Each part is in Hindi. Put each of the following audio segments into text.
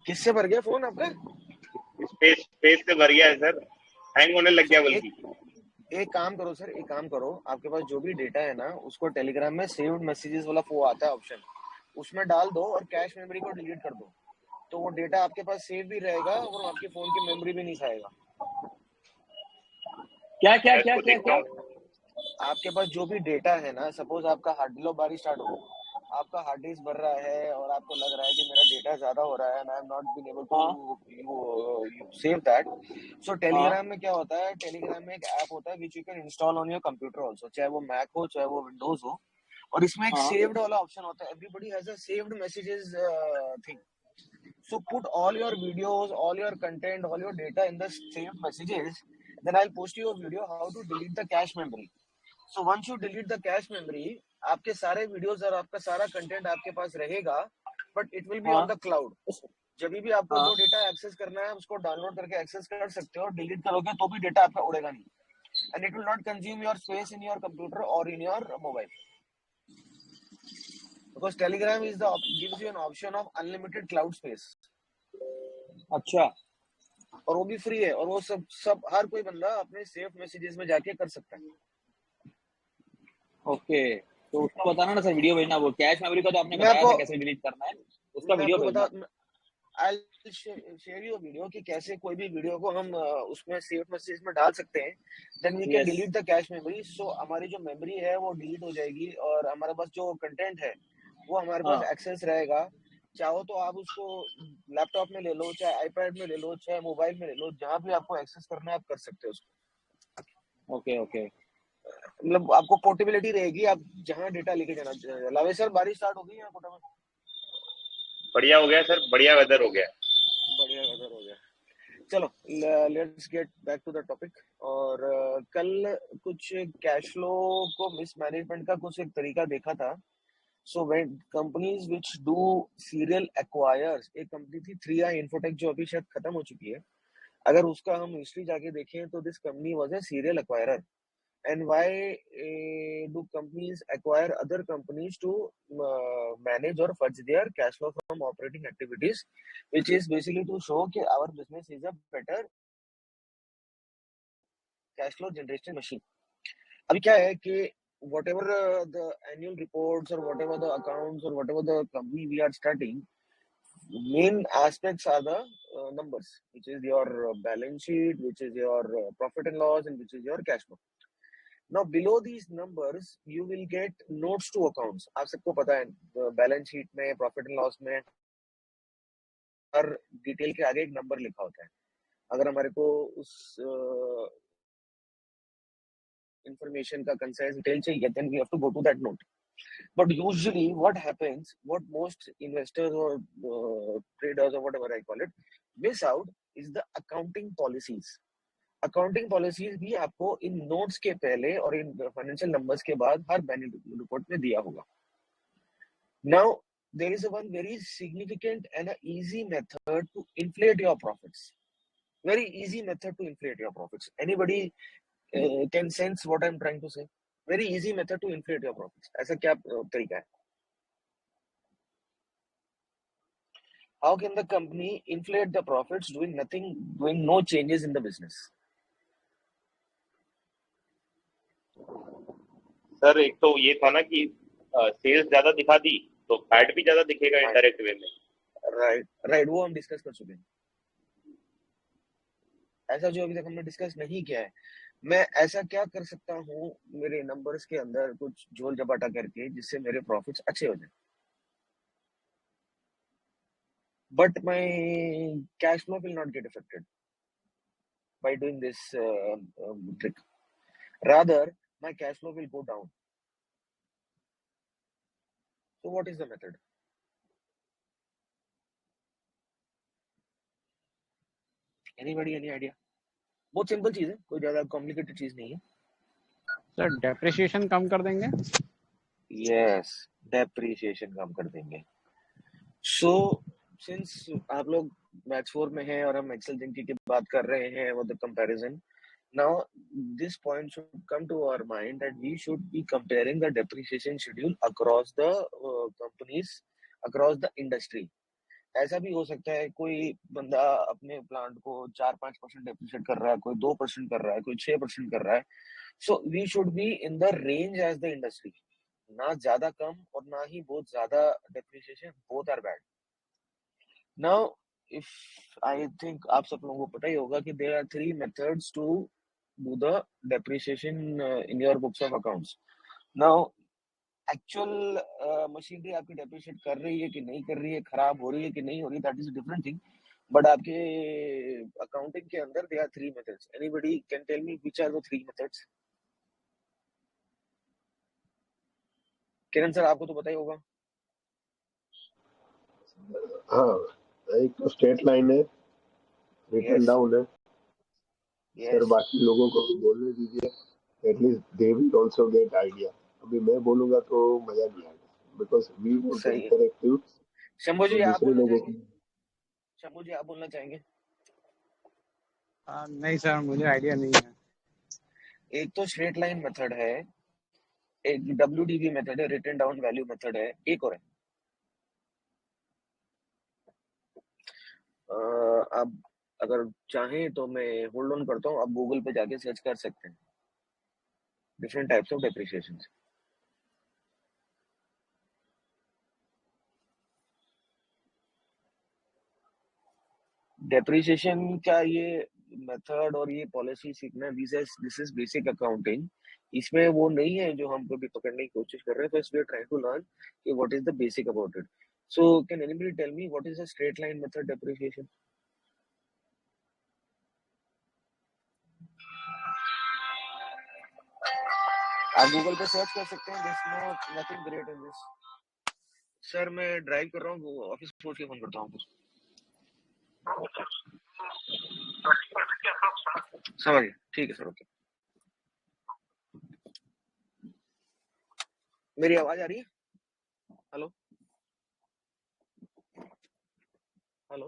किससे भर गया फोन आपका? स्पेस स्पेस से भर गया है सर, हैंग होने लग गया बल्कि। एक काम करो सर, एक काम करो, आपके पास जो भी डेटा है ना उसको टेलीग्राम में सेव्ड मैसेजेस वाला वो आता है ऑप्शन, उसमें डाल दो और कैश मेमोरी को डिलीट कर दो, तो वो डेटा आपके पास सेव भी रहेगा और आपके फोन की मेमोरी भी नहीं खाएगा। क्या क्या क्या इसको क्या देखता क्या हूँ। आपके पास जो भी डेटा है ना, सपोज आपका हार्ड डिस्क बारी स्टार्ट हो, आपका हार्ड डिस्क भर रहा है और आपको लग रहा है कि मेरा डेटा ज्यादा हो रहा है and I am not been able to save that, so Telegram में क्या होता है, टेलीग्राम में एक ऐप होता है which you can install on your computer also, चाहे वो मैक हो चाहे वो विंडोज हो, और इसमें एक सेव्ड वाला ऑप्शन होता है, everybody has a saved messages thing, so put all your videos, all your content, all your data in the saved messages, then I'll post you a video how to delete the cache memory. So once you delete the cache memory, आपके सारे वीडियोस और आपका सारा कंटेंट आपके पास रहेगा, but it will be on the cloud. जब भी आपको जो डेटा एक्सेस करना है उसको डाउनलोड करके एक्सेस कर सकते हो, डिलीट करोगे तो भी डेटा आपका उड़ेगा नहीं, and it will not consume your space in your computer और in your mobile, because Telegram is the gives you an option of unlimited cloud space. अच्छा, और वो भी फ्री है, और वो सब हर कोई बंदा अपने सेफ मैसेजेस में जाके कर सकता है। ओके, तो उसका बताना ना सर, वीडियो भेजना, वो कैश मेमोरी का तो आपने बताया था कैसे डिलीट करना है, उसका वीडियो भेजना। I'll share you a video कि कैसे कोई भी वीडियो को हम उसमें सेव मैसेज में डाल सकते हैं, then we can delete the cache memory, so हमारी जो मेमोरी है वो डिलीट हो जाएगी और हमारे पास जो कंटेंट है वो हमारे पास एक्सेस रहेगा। चाहो तो आप उसको लैपटॉप में ले लो, चाहे आईपैड में ले लो, चाहे मोबाइल में ले लो, जहां भी आपको एक्सेस करना है आप कर सकते हो उसको। ओके ओके, मतलब आपको पोर्टेबिलिटी रहेगी, आप जहां डेटा लेके जाना। लावे सर, बारिश स्टार्ट हो गई है कोटा में? बढ़िया हो गया सर, बढ़िया वेदर हो गया। बढ़िया वेदर हो गया। चलो let's get back to the topic. और कल कुछ कैश फ्लो को मिसमैनेजमेंट का कुछ एक तरीका देखा था। So when companies which do serial acquires, एक कंपनी थी 3i इन्फोटेक जो अभी शायद खत्म हो चुकी है, अगर उसका हम हिस्ट्री जाके देखें तो this company was a serial acquirer. And why do companies acquire other companies to manage or fudge their cash flow from operating activities, which is basically to show that our business is a better cash flow generation machine. अभी क्या है कि whatever the annual reports or whatever the accounts or whatever the company we are starting, main aspects are the numbers, which is your balance sheet, which is your profit and loss, and which is your cash flow. Now below these numbers you will get notes to accounts. आप सबको पता है बैलेंस शीट में, प्रॉफिट एंड लॉस में हर डिटेल के आगे एक नंबर लिखा होता है। अगर हमारे को उस इंफॉर्मेशन का कंसाइज डिटेल चाहिए, then we have to go to that note. But usually what happens, what most investors or traders or whatever I call it miss out is the accounting policies. Accounting policies भी आपको इन नोट्स के पहले और इन फाइनेंशियल नंबर्स के बाद हर बैलेंस रिपोर्ट में दिया होगा। Now there is one very significant and easy method to inflate your profits, very easy method to inflate your profits. Anybody can sense what I am trying to say? Very easy method to inflate your profits, ऐसा क्या तरीका है? How can the company inflate the profits doing nothing, doing no changes in the business? Sir एक तो ये था ना कि सेल्स ज्यादा दिखा दी तो फैट भी ज्यादा दिखेगा इनडायरेक्ट वे में। राइट, वो हम डिस्कस कर चुके हैं। ऐसा जो अभी तक हमने डिस्कस नहीं किया है, मैं ऐसा क्या कर सकता हूँ मेरे नंबर्स के अंदर कुछ झोल झपाटा करके जिससे मेरे प्रॉफिट्स अच्छे हो जाए, but my cash flow will not get affected by doing this trick. Rather, my cash flow will go down. So what is the method? Anybody, any idea? बहुत सिंपल चीज है, कोई ज्यादा कॉम्प्लिकेटेड चीज नहीं है सर। डेप्रिसिएशन कम कर देंगे। यस, डेप्रिसिएशन कम कर देंगे। सो सिंस आप लोग मैथ्स 4 में हैं और हम एक्सेल थिंकिंग की बात कर रहे हैं, वो the comparison, now this point should come to our mind that we should be comparing the depreciation schedule across the companies, across the industry. ऐसा भी हो सकता है कोई बंदा अपने प्लांट को 4-5% डेप्रिशिएट कर रहा है, कोई 2% कर रहा है, कोई 6% कर रहा है. So we should be in the range as the industry, ना ज्यादा कम और ना ही बहुत ज्यादा depreciation. Both are bad. Now if I think आप सब लोगों को पता ही होगा कि there are 3 methods to do the depreciation in your books of accounts. Now actual machinery आपकी डेप्रिशिएट कर रही है कि नहीं कर रही है, खराब हो रही है कि नहीं हो रही, that is different thing. But आपके अकाउंटिंग के अंदर there are 3 methods. Anybody can tell me which are the 3 methods? Kiran sir, आपको तो पता ही होगा. हाँ, एक तो स्ट्रेट लाइन है, रिटर्न यस डाउन है. सर यस बाकी लोगों को भी बोलने दीजिए, at least they will also get idea. अभी मैं बोलूंगा तो मजा नहीं आएगा, बिकॉज वी वांट टू सही है. इंटरेक्टिव. शंभू तो जी आप दूसरे बोलना लोगों चाहेंगे? को शंभू जी आप बोलना चाहेंगे? नहीं सर, मुझे आइडिया नहीं है. एक तो स्ट्रेट लाइन मेथड है, एक WDV मेथड है, रिटन डाउन वैल्यू मेथड है, एक और है. आप अगर चाहें तो मैं होल्ड ऑन करता हूँ, आप गूगल पे जाके सर्च कर सकते हैं different types of depreciation. Depreciation का ये मेथड और ये पॉलिसी सीखना, दिस इज बेसिक अकाउंटिंग. इसमें वो नहीं है जो हम कभी पकड़ने की कोशिश कर रहे हैं. First we are trying to learn कि what is the basic about it. So can anybody tell me what is a straight line method depreciation? आप गूगल पे सर्च कर सकते हैं. This no nothing great in this. Sir मैं ड्राइव कर रहा हूँ, ऑफिस छोड़ के फोन करता हूँ आपको. समझिए, ठीक है सर. ओके. मेरी आवाज आ रही है? हेलो हेलो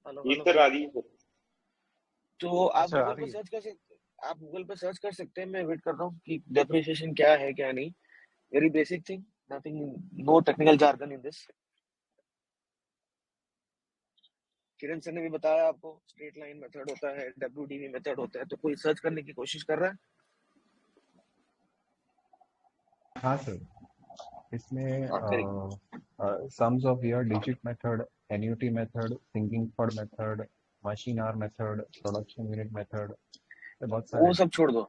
हेलो जी हेलो सर, हेलो. आ रही है सर. तो आप सर आ गूगल पे रही है. सर्च कर सकते आप गूगल पे सर्च कर सकते हैं. मैं वेट कर रहा हूँ कि डेप्रिसिएशन क्या है क्या नहीं. Very basic thing, nothing, no technical jargon in this. Kiran sir ने भी बताया आपको स्ट्रेट लाइन मेथड होता है, WDV मेथड होता है. तो कोई सर्च करने की कोशिश कर रहा है? हाँ सर, इसमें हाँ correct. Sums of year digit method, annuity method, sinking for method, machine hour method, production unit method, बहुत सारे वो हैं. सब छोड़ दो.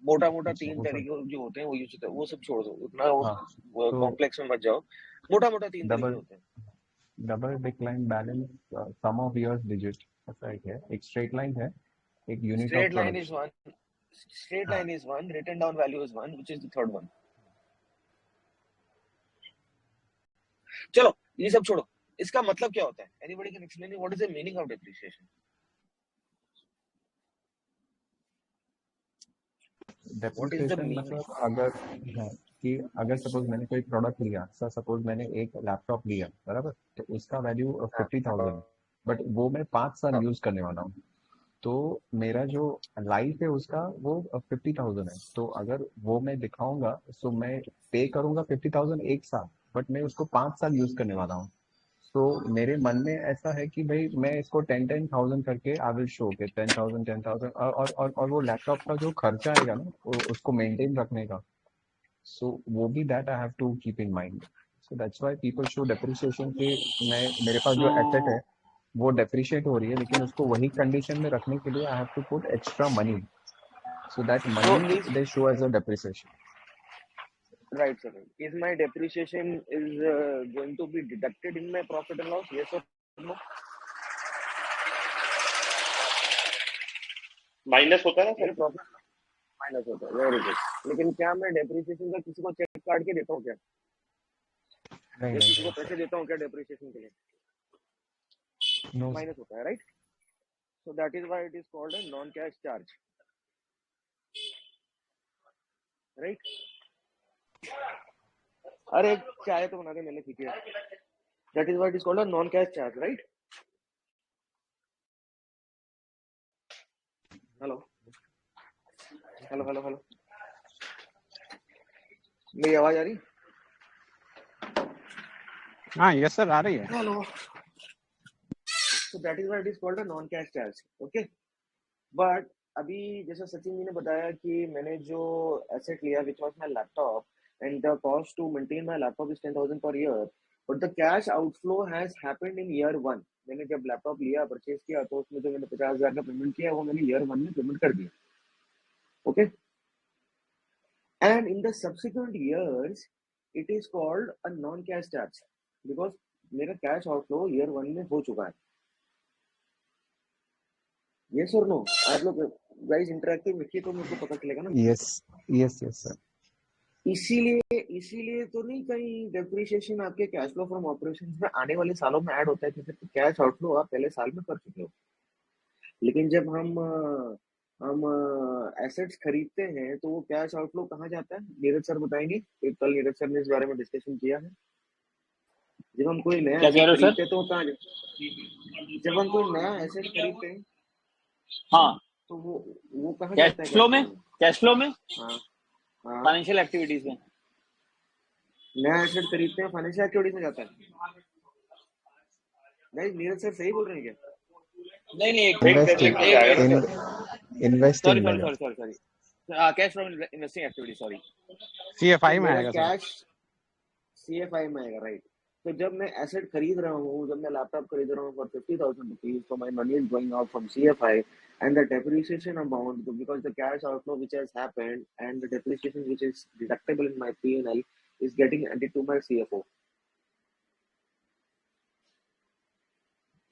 मोटा मोटा अच्छा, 3 वो सब. तरीके जो होते हैं वो यूज होते हैं, वो सब छोड़ दो. उतना हाँ, तो कॉम्प्लेक्स में मत जाओ. मोटा मोटा 3 तरीके डबल होते हैं. Double decline balance, sum of years digit, ऐसा एक स्ट्रेट लाइन है, एक unit of straight line is production. One. Straight हाँ, line is one, written down value is one, which is the third one. चलो ये सब छोड़ो. इसका मतलब क्या होता है? Anybody can explain me what is the meaning of depreciation? What is the depreciation meaning? मतलब अगर है कि अगर सपोज मैंने कोई प्रोडक्ट लिया, सपोज मैंने एक लैपटॉप लिया, बराबर, तो उसका वैल्यू हाँ 50,000, बट वो मैं 5 साल हाँ. यूज करने वाला हूँ. तो मेरा जो लाइफ है उसका वो 50,000 है. तो अगर वो मैं दिखाऊंगा तो मैं पे करूंगा 50,000 एक साल, बट मैं उसको 5 साल यूज करने वाला हूँ. तो मेरे मन में ऐसा है कि भाई मैं इसको 10,000 करके आई विल शो के 10,000 और वो लैपटॉप का जो खर्चा आएगा ना, उसको मेंटेन रखने का, सो वो भी that I have to keep in mind. So that's why people show depreciation के. मैं मेरे पास जो एसेट है So वो डेप्रिशिएट हो रही है, लेकिन उसको वही कंडीशन में रखने के लिए I have to put extra money, so that so money is they show as a depreciation. right sir. Is my depreciation is going to be deducted in my profit and loss? Yes or no? Minus होता है ना मेरे सर. प्रॉफिट माइनस होता है. Very good. लेकिन क्या मैं डेप्रिसिएशन का किसी को चेक काट के देता हूँ क्या? नहीं या नहीं किसी को नहीं पैसे सर, देता हूँ क्या डेप्रिसिएशन के लिए? No sir. माइनस होता है, right? So that is why it is called a non cash charge, right? अरे चाय तो बना के मैंने पी है. That is why it is called a non cash charge, right? Hello hello hello hello. मेरी आवाज आ रही? हाँ यस सर, आ रही है। Hello, so that is why it is called a non cash charge. Okay, but अभी जैसा सचिन जी ने बताया कि मैंने जो एसेट लिया which was my laptop and the cost to maintain my laptop is 10,000 पर year, but the cash outflow has happened in year 1. मैंने जब लैपटॉप लिया परचेज किया तो उसमें जो मैंने 50,000 का पेमेंट किया वो मैंने ईयर 1 में पेमेंट कर दिया. Okay, and in the subsequent years it is called a non cash charge because मेरा कैश आउटफ्लो ईयर 1 में हो चुका है. यस और नो? आप लोग गाइस इंटरेक्टिव रखिए तो मेरे को पता चलेगा ना. Yes yes yes sir. इसीलिए तो नहीं कहीं डेप्रिसिएशन आपके कैश फ्लो फ्रॉम ऑपरेशंस में आने वाले सालों में ऐड होता है क्योंकि कैश आउटफ्लो आप पहले साल में कर चुके हो. लेकिन जब हम एसेट्स खरीदते हैं तो वो कैश आउटफ्लो कहाँ जाता है? नीरज सर बताएंगे. कल नीरज सर ने इस बारे में डिस्कशन किया है. जब हम कोई नया क्या कह एसेट रहे हो सर? खरीदते हैं तो वो कहाँ जब हम कोई नया एसेट खरीदते हैं हाँ, तो वो कहाँ जाता है कैश फ्लो में, कैश फ्लो में, हाँ हाँ, फाइनेंशियल एक्टिविटीज में. नया एसेट खरीदते हैं फाइनेंशियल एक्टिविटीज में जाता है. नहीं नीरज सर सही बोल रहे हैं क्या? नहीं नहीं, इन्वेस्टिंग इन्वेस्टिंग सॉरी में सॉरी जाता. Sorry sorry, cash from investing activity, sorry. CFI तो में मेरा आएगा सर. कैश CFI में आएगा, राइट. तो जब मैं एसेट खरीद रहा हूँ, जब मैं लैपटॉप खरीद रहा हूँ फॉर 50,000 रुपीज, तो my money is going out from CFI and the depreciation amount because the cash outflow which has happened and the depreciation which is deductible in my P&L is getting added to my CFO.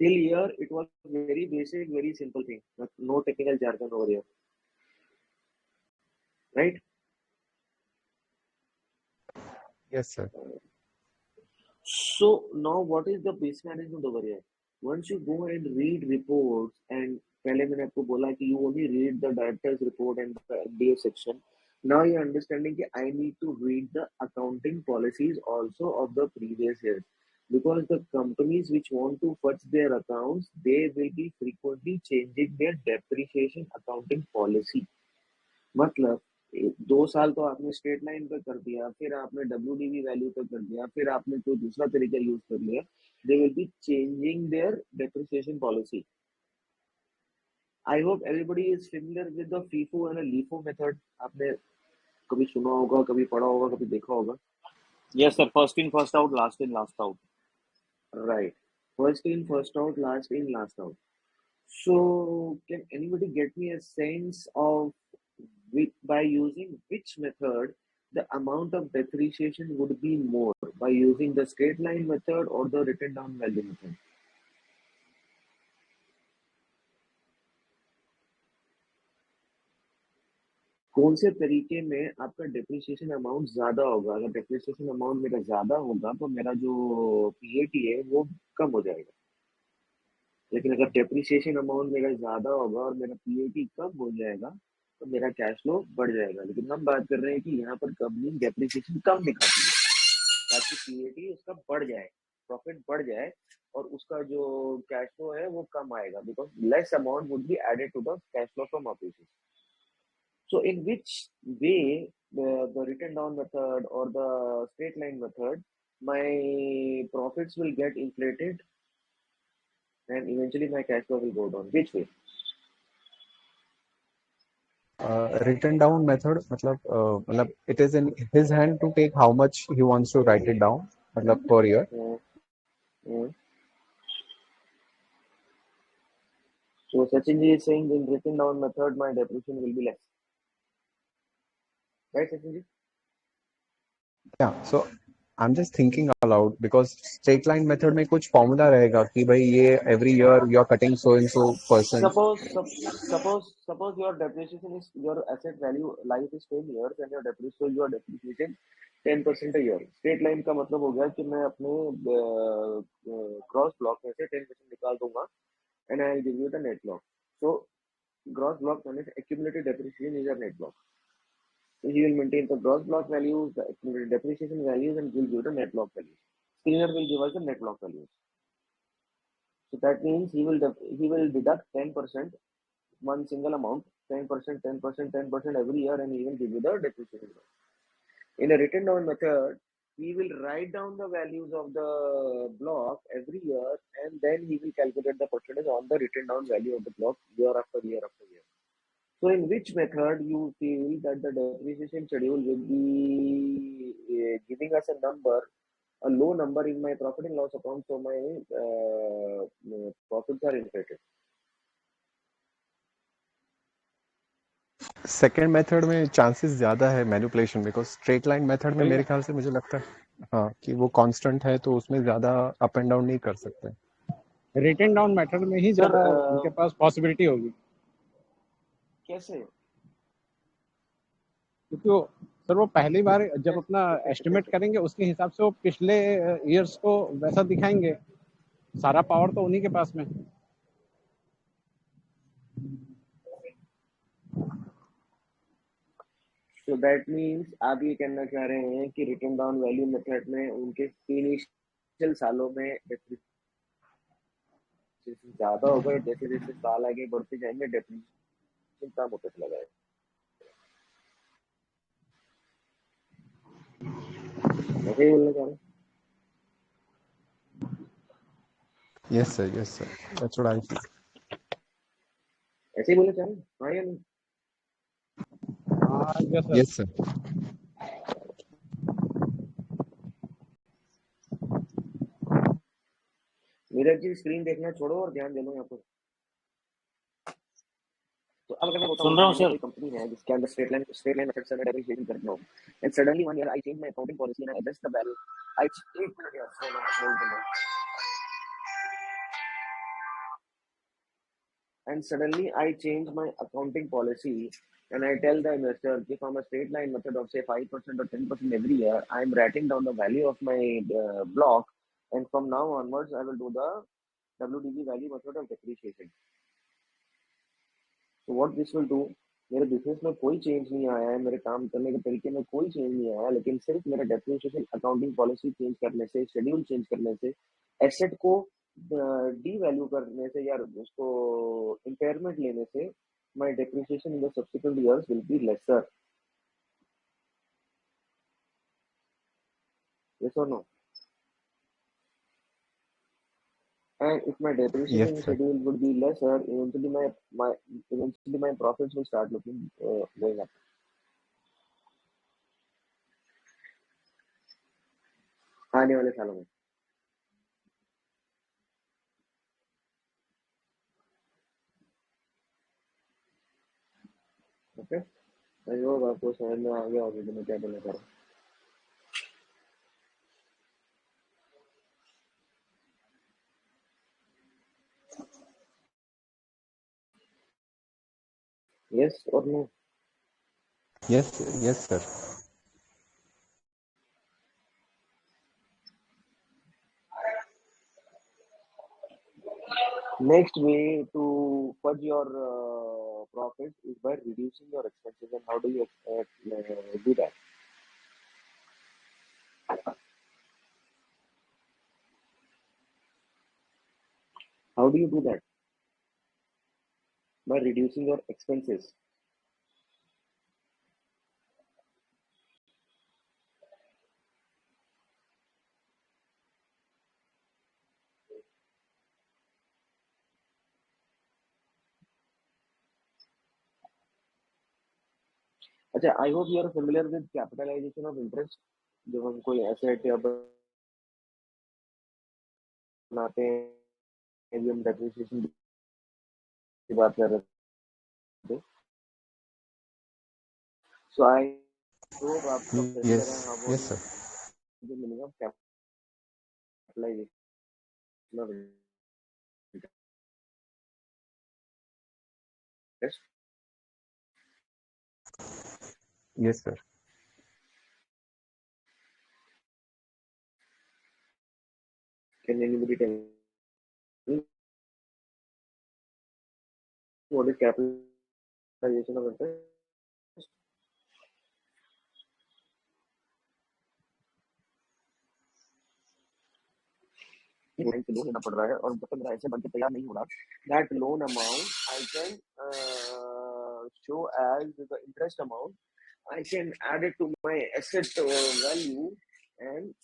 Till here it was very basic, very simple thing. No technical jargon over here, right? Yes sir. So now what is the base management over here? Once you go and read reports, and पहले मैंने आपको बोला कि you only read the director's report and the MDA section. Now you're understanding that I need to read the accounting policies also of the previous years. Because the companies which want to fetch their accounts, they will be frequently changing their depreciation accounting policy. मतलब 2 साल तो आपने स्ट्रेट लाइन पे कर दिया, फिर आपने WDV वैल्यू पे कर दिया, फिर आपने कोई दूसरा तरीका यूज कर लिया. They will be changing their depreciation policy. I hope everybody is familiar with the FIFO and LIFO method. आपने कभी सुना होगा, कभी पढ़ा होगा, कभी देखा होगा. Yes sir, first in first out, last in last out. Right, first in first out, last in last out. So can anybody get me a sense of by using which method the amount of depreciation would be more, by using the straight line method or the written down value method? कौन से तरीके में आपका डेप्रिसिएशन अमाउंट ज्यादा होगा? अगर डेप्रिसिएशन अमाउंट मेरा ज्यादा होगा तो मेरा जो PAT है वो कम हो जाएगा. लेकिन अगर डेप्रिसिएशन अमाउंट मेरा ज्यादा होगा और मेरा PAT कम हो जाएगा तो मेरा कैश फ्लो बढ़ जाएगा. लेकिन हम बात कर रहे हैं कि यहाँ पर कंपनी डेप्रिसिएशन कम दिखाती है ताकि PAT उसका बढ़ जाए, प्रॉफिट बढ़ जाए और उसका जो कैश फ्लो है वो कम आएगा because less amount would be added to the cash flow from operation. So in which way the written down method or the straight line method, my profits will get inflated and eventually my cash flow will go down? Which way? Written down method मतलब it is in his hand to take how much he wants to write it down मतलब per year. So Sachin ji is saying in written down method my depreciation will be less. Right, Sachin ji? Yeah, so I'm just thinking aloud because straight line method में कुछ formula रहेगा कि भाई ये every year you're cutting so and so %. Suppose your depreciation is, your asset value life is 10 years and your depreciation, you are depreciating 10% a year. Straight line का मतलब हो गया कि मैं अपने gross block में से 10% निकाल दूंगा and I will give you the net block. So gross block minus accumulated depreciation is your net block. So he will maintain the gross block values, the accumulated depreciation values, and will give the net block values. Screener will give us the net block values. So that means he will deduct 10%, one single amount, 10%, 10%, 10% every year, and he will give you the depreciation. In a written down method, he will write down the values of the block every year, and then he will calculate the percentage on the written down value of the block year after year after year. So in which method you feel that the depreciation schedule will be giving us a number, a low number in my profit and loss account, so my profits are inflated? Second method में चांसेस ज्यादा है manipulation, because straight line method में मेरे ख्याल से मुझे लगता है हाँ कि वो कांस्टेंट है, तो उसमें ज्यादा अप एंड डाउन नहीं कर सकते। रिटर्न डाउन मेथड में ही ज्यादा उनके पास पॉसिबिलिटी होगी। कैसे? क्योंकि सर वो पहली बार जब अपना एस्टिमेट करेंगे उसके हिसाब से वो पिछले ईयर्स को वैसा दिखाएंगे, सारा पावर तो उन्हीं के पास में। So that means आप ये कहना चाह रहे हैं कि रिटर्न डाउन वैल्यू मेथड में उनके इनिशियल सालों में डेप्रिसिएशन ज्यादा होगा, जैसे जैसे साल आगे बढ़ते जाएंगे डेप्रिसिएशन कम होता चला जाएगा। ऐसे ही बोलना चाह रहे हैं? Yes sir, that's what I feel. ऐसे ही बोलना चाह रहे हैं, हाँ या नहीं? Yes sir. Niraj ji screen देखना छोड़ो और ध्यान दे लो यहाँ पर। तो अब अगर मैं सुन रहा हूँ सर। कोई कंपनी है जिसके अंदर स्ट्रेट लाइन मेथड से मैं डेप्रिसिएशन करता हूँ, and suddenly one year I change my accounting policy and I adjust the value, I एक मिनट यार, and suddenly I change my accounting policy and I tell the investor if from a straight line method of say 5% or 10% every year, I'm writing down the value of my block, and from now onwards I will do the WDV value method of depreciation. So what this will do, मेरे बिजनेस में कोई चेंज नहीं आया है, मेरे काम करने के तरीके में कोई चेंज नहीं आया, लेकिन सिर्फ मेरा डेप्रिसिएशन अकाउंटिंग पॉलिसी चेंज करने से, शेड्यूल चेंज करने से, एसेट को डी वैल्यू करने से या उसको इम्पेयरमेंट लेने से, my depreciation in the subsequent years will be lesser. Yes और no? And if my depreciation Yes, sir. schedule would be lesser, eventually my profits will start looking going up. आने वाले सालों में। ओके, आई होप आपको समझ में आ गया होगा कि मैं क्या बोलना चाह रहा हूँ। Yes or no? Yes, sir. Next way to fudge your profits is by reducing your expenses. And how do you do that? How do you do that? By reducing your expenses. अच्छा, I hope you are familiar with capitalization of interest. जब हम कोई एसेट या बनाते हैं, जब हम डेप्रिसिएशन की बात कर रहे थे, so I hope आपको Yes, sir. जो मिलेगा capitalization of interest. Yes, sir. Can anybody tell me what is capitalization of interest? Bank से लोन लेना पड़ रहा है और जब तक मेरा ऐसे बनके तैयार नहीं हो रहा, that loan amount I can show as the interest amount. I can add it to my asset value and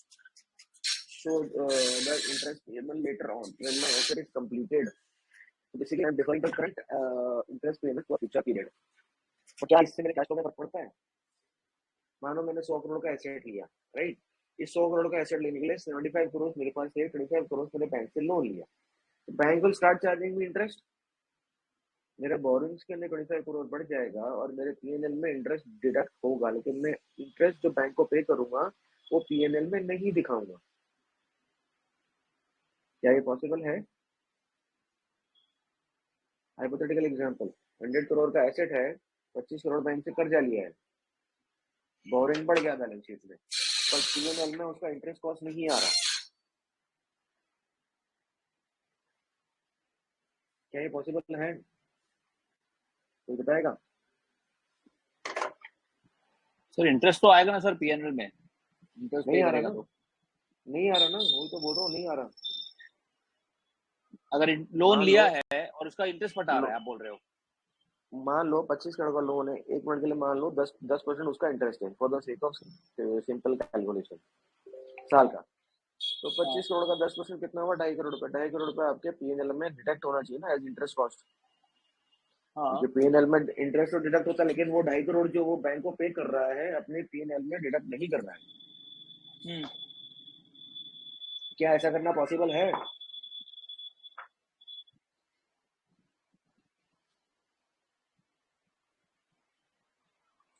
show the interest payment later on when my asset is completed. So basically I'm deferring the current interest payment for future period. तो क्या इससे मेरे कैश फ्लो में फर्क पड़ता है? मानो मैंने 100 करोड़ का एसेट लिया, राइट? इस 100 करोड़ का एसेट लेने के लिए 75 करोड़ मेरे पास है, 25 करोड़ मैंने बैंक से लोन लिया, तो bank will start charging me interest. मेरे बोरिंग्स के अंदर 25 करोड़ बढ़ जाएगा और मेरे पीएनएल में इंटरेस्ट डिडक्ट होगा, लेकिन मैं इंटरेस्ट जो बैंक को पे करूंगा वो पीएनएल में नहीं दिखाऊंगा। क्या ये पॉसिबल है? हाइपोथेटिकल एग्जांपल, 100 करोड़ का एसेट है, 25 करोड़ बैंक से कर्जा लिया है, बोरिंग बढ़ गया बैलेंस शीट में, पर पीएनएल में उसका इंटरेस्ट कॉस्ट नहीं आ रहा। क्या ये पॉसिबल है? कोई बताएगा? सर इंटरेस्ट तो आएगा ना सर पीएनएल में, इंटरेस्ट नहीं पे आ रहा करेगा ना, तो। नहीं आ रहा ना, वही तो बोल रहा हूँ, नहीं आ रहा। अगर लोन मान लिया लो है और उसका इंटरेस्ट बता रहा है, आप बोल रहे हो, मान लो 25 करोड़ का लोन है, एक मिनट के लिए मान लो 10% उसका इंटरेस्ट है, for the sake of simple calculation साल का, तो 25 करोड़ का 10% कितना हुआ? 2.5 करोड़ रुपए। 2.5 करोड़ रुपए आपके पीएनएल में डिडक्ट होना चाहिए ना एज इंटरेस्ट कॉस्ट। हाँ जो पीएनएल में इंटरेस्ट तो डिडक्ट होता है, लेकिन वो 2.5 करोड़ जो वो बैंक को पे कर रहा है अपने पीएनएल में डिडक्ट नहीं कर रहा है। क्या ऐसा करना पॉसिबल है?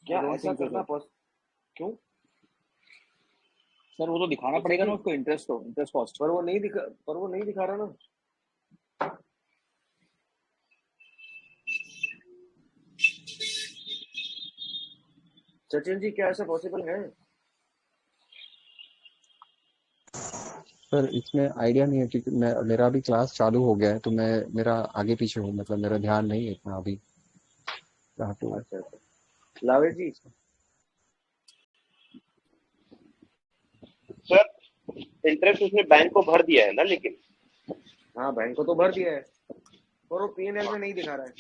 क्या ऐसा करना क्यों सर? वो तो दिखाना पड़ेगा ना उसको, इंटरेस्ट कॉस्ट, पर वो नहीं दिखा रहा ना। सचिन जी, क्या ऐसा पॉसिबल है? सर इसमें आइडिया नहीं है क्योंकि मेरा अभी क्लास चालू हो गया है, तो मेरा आगे पीछे हूँ, मतलब मेरा ध्यान नहीं है इतना अभी। अच्छा, लावेश जी। सर इंटरेस्ट उसने बैंक को भर दिया है ना, लेकिन हाँ बैंक को तो भर दिया है और वो पीएनएल में नहीं दिखा रहा है।